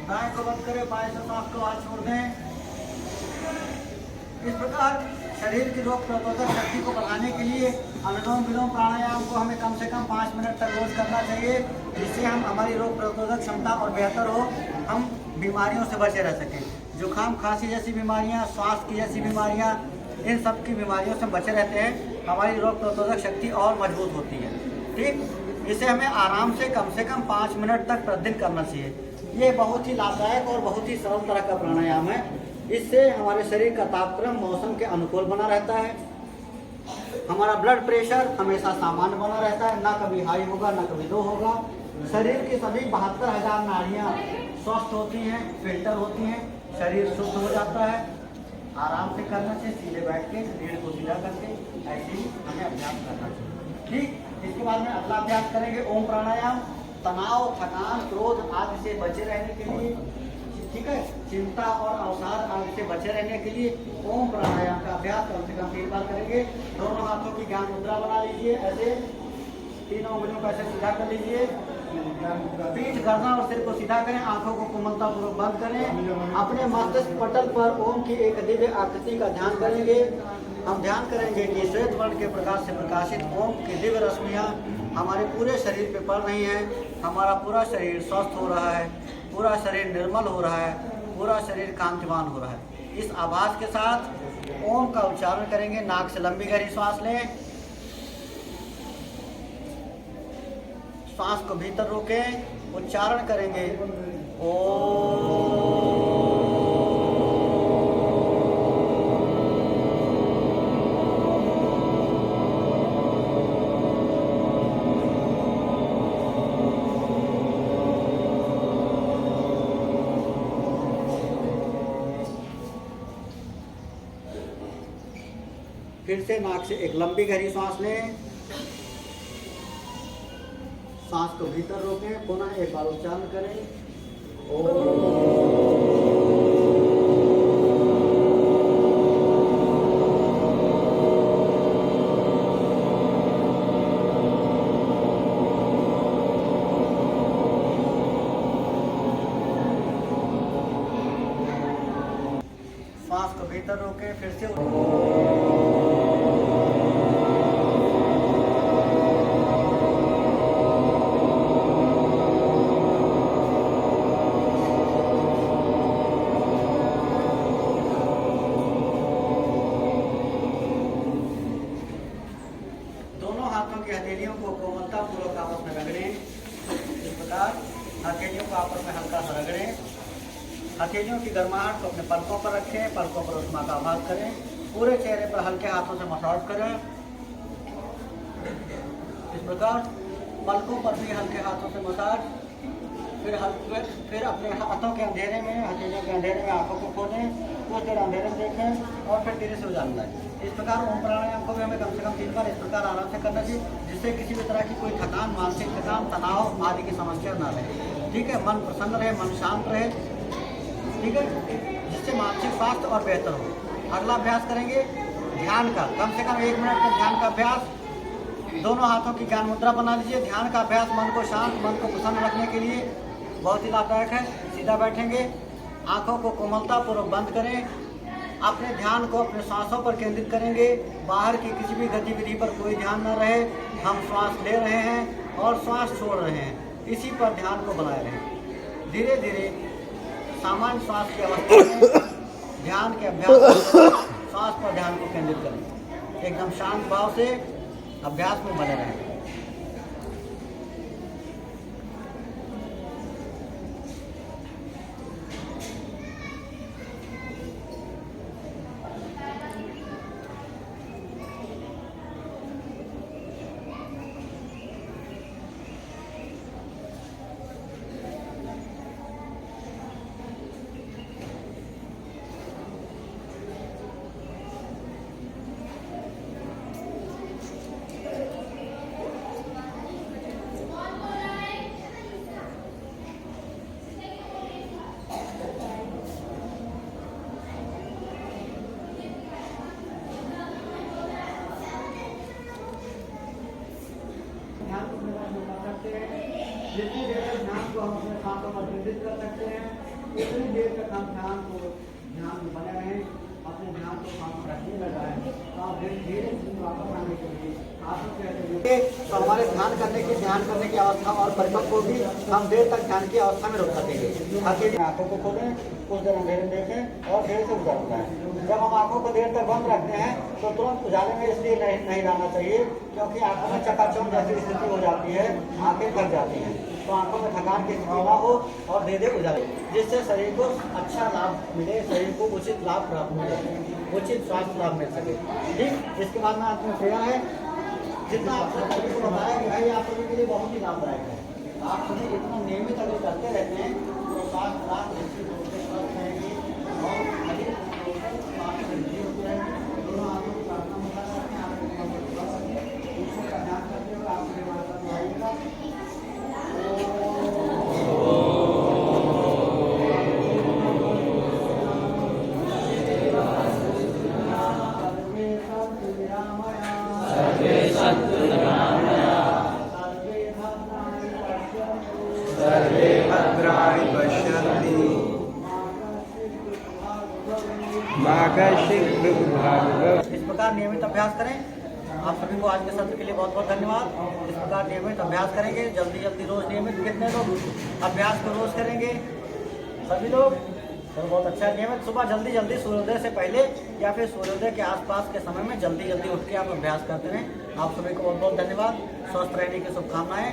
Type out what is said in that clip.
दाएं को बंद करें, बाएं से सांस को बाहर छोड़ दें। इस प्रकार शरीर की रोग प्रतिरोधक शक्ति को बढ़ाने के लिए अनुलोम विलोम प्राणायाम को हमें कम से कम 5 मिनट तक रोज करना चाहिए, जिससे हम हमारी रोग प्रतिरोधक क्षमता और बेहतर हो, हम बीमारियों से बचे रह सकें। जुकाम खांसी जैसी बीमारियां, श्वास की जैसी बीमारियां, इन सब की बीमारियों से बचे रहते हैं, हमारी रोग प्रतिरोधक शक्ति और मजबूत होती है। ठीक, इसे हमें आराम से कम 5 मिनट तक प्रतिदिन करना चाहिए। ये बहुत ही लाभदायक और बहुत ही सरल तरह का प्राणायाम है। इससे हमारे शरीर का तापक्रम मौसम के अनुकूल बना रहता है, हमारा ब्लड प्रेशर हमेशा सामान्य बना रहता है, ना कभी हाई होगा ना कभी लो होगा। शरीर की सभी 72,000 नाड़ियाँ स्वस्थ होती हैं, फिल्टर होती हैं, शरीर शुद्ध हो जाता है। आराम से करना चाहिए, सीधे बैठ के रीढ़ को सीधा करके, ऐसे ही हमें अभ्यास करना चाहिए। ठीक, इसके बाद में अगला अभ्यास करेंगे ओम प्राणायाम। तनाव, थकान, क्रोध आदि से बचे रहने के लिए, ठीक है, चिंता और अवसाद आदि से बचे रहने के लिए ओम प्राणायाम का अभ्यास कम से कम 3 बार करेंगे। दोनों हाथों की ज्ञान मुद्रा बना लीजिए, ऐसे तीनों उंगलियों को ऐसे सीधा कर लीजिए, पीठ गर्दन और सिर को सीधा करें, आंखों को कोमलता पूर्वक बंद करें। अपने मस्तिष्क पटल पर ओम की एक दिव्य आकृति का ध्यान करेंगे। हम ध्यान करेंगे कि श्वेत वर्ण के प्रकाश से प्रकाशित ओम की दिव्य रश्मियाँ हमारे पूरे शरीर पे पड़ रही हैं। हमारा पूरा शरीर स्वस्थ हो रहा है, पूरा शरीर निर्मल हो रहा है, पूरा शरीर कांतिमान हो रहा है। इस आवाज के साथ ओम का उच्चारण करेंगे। नाक से लंबी गहरी सांस लें, सांस को भीतर रोकें, उच्चारण करेंगे ओम। फिर से नाक से एक लंबी गहरी सांस लें, सांस को भीतर रोकें, पुनः एक बार उच्चारण करें सांस को भीतर रोकें, फिर से हथेलियों को कोमलता पूर्वक आपस में रगड़ें। इस प्रकार हथेलियों को आपस में हल्का सा रगड़ें। हथेलियों की गर्माहट को अपने पलकों पर रखें, पलकों पर उष्मा का आभास करें। पूरे चेहरे पर हल्के हाथों से मसाज करें। इस प्रकार पलकों पर भी हल्के हाथों से मसाज। फिर अपने हाथों के अंधेरे में, हथेलियों के अंधेरे में आंखों को खोलें, कुछ देर अंधेरे में देखें और फिर धीरे से उजाला लाएं। इस प्रकार ओम प्राणायाम को भी हमें कम से कम 3 बार इस प्रकार आराम से करना चाहिए, जिससे किसी भी तरह की कोई थकान, मानसिक थकान, तनाव आदि की समस्या ना रहे। ठीक है, मन प्रसन्न रहे, मन शांत रहे, ठीक है, जिससे मानसिक स्वास्थ्य और बेहतर हो। अगला अभ्यास करेंगे ध्यान का, कम से कम 1 मिनट का ध्यान का अभ्यास। दोनों हाथों की ज्ञान मुद्रा बना लीजिए। ध्यान का अभ्यास मन को शांत, मन को प्रसन्न रखने के लिए बहुत ही लाभदायक है। सीधा बैठेंगे, आंखों को कोमलता पूर्वक बंद करें, अपने ध्यान को अपने सांसों पर केंद्रित करेंगे। बाहर की किसी भी गतिविधि पर कोई ध्यान न रहे। हम श्वास ले रहे हैं और श्वास छोड़ रहे हैं, इसी पर ध्यान को बनाए रहें। धीरे धीरे सामान्य श्वास की अवस्था में ध्यान के अभ्यास श्वास पर ध्यान को केंद्रित करें। एकदम शांत भाव से अभ्यास में बने रहें। ध्यान को कर सकते हैं, जितनी देर तक ध्यान को हम अपने सांसों पर केंद्रित कर सकते हैं इतनी देर तक हम ध्यान में बने रहें, अपने ध्यान को हम रखने लगाएं, तो आप धीरे धीरे वापस आने के लिए आप कहते हैं तो हमारे ध्यान करने की अवस्था और परिपक्व को भी हम देर तक ध्यान की अवस्था में रोक सकेंगे। ताकि आंखों को खोलें, कुछ देर अंधेरे में देखें और देर से उजाला कराएं। जब हम आंखों को देर तक बंद रखते हैं तो तुरंत उजाले में इसलिए नहीं रहना चाहिए क्योंकि आंखों में चकाचौंध जैसी स्थिति हो जाती है, आंखें थक जाती हैं, तो आंखों में थकान की स्थिति ना हो और दे दे उजाले, जिससे शरीर को अच्छा लाभ मिले, शरीर को उचित लाभ प्राप्त मिले, उचित स्वास्थ्य लाभ मिल सके। ठीक, इसके बाद में आपको प्रेरणा है जितना आप सभी को बताया कि भाई आप सभी के लिए बहुत ही लाभदायक है। आप सभी इतना नियमित अगर करते रहते हैं तो स्वास्थ्य लाभ निश्चित रूप से स्वस्थ रहेगी और अधिक स्वास्थ्य वृद्धि होती रहेगी। दोनों आंखों की प्रार्थना होता रहते हैं, आप ईश्वर का ध्यान करते हुए आप मेरे माता दोहराइएगा। सर्वे भद्राणि पश्यन्ति माँ शीघ्र भागवत। इस प्रकार नियमित अभ्यास करें। आप सभी को आज के सत्र के लिए बहुत बहुत धन्यवाद। इस प्रकार नियमित अभ्यास करेंगे, जल्दी रोज नियमित। कितने लोग अभ्यास को रोज करेंगे? सभी लोग। तो बहुत अच्छा। नियमित सुबह जल्दी सूर्योदय से पहले या फिर सूर्योदय के आसपास के समय में जल्दी उठ के आप अभ्यास करते रहें। आप सभी को बहुत बहुत धन्यवाद। स्वस्थ रहने की शुभकामनाएं।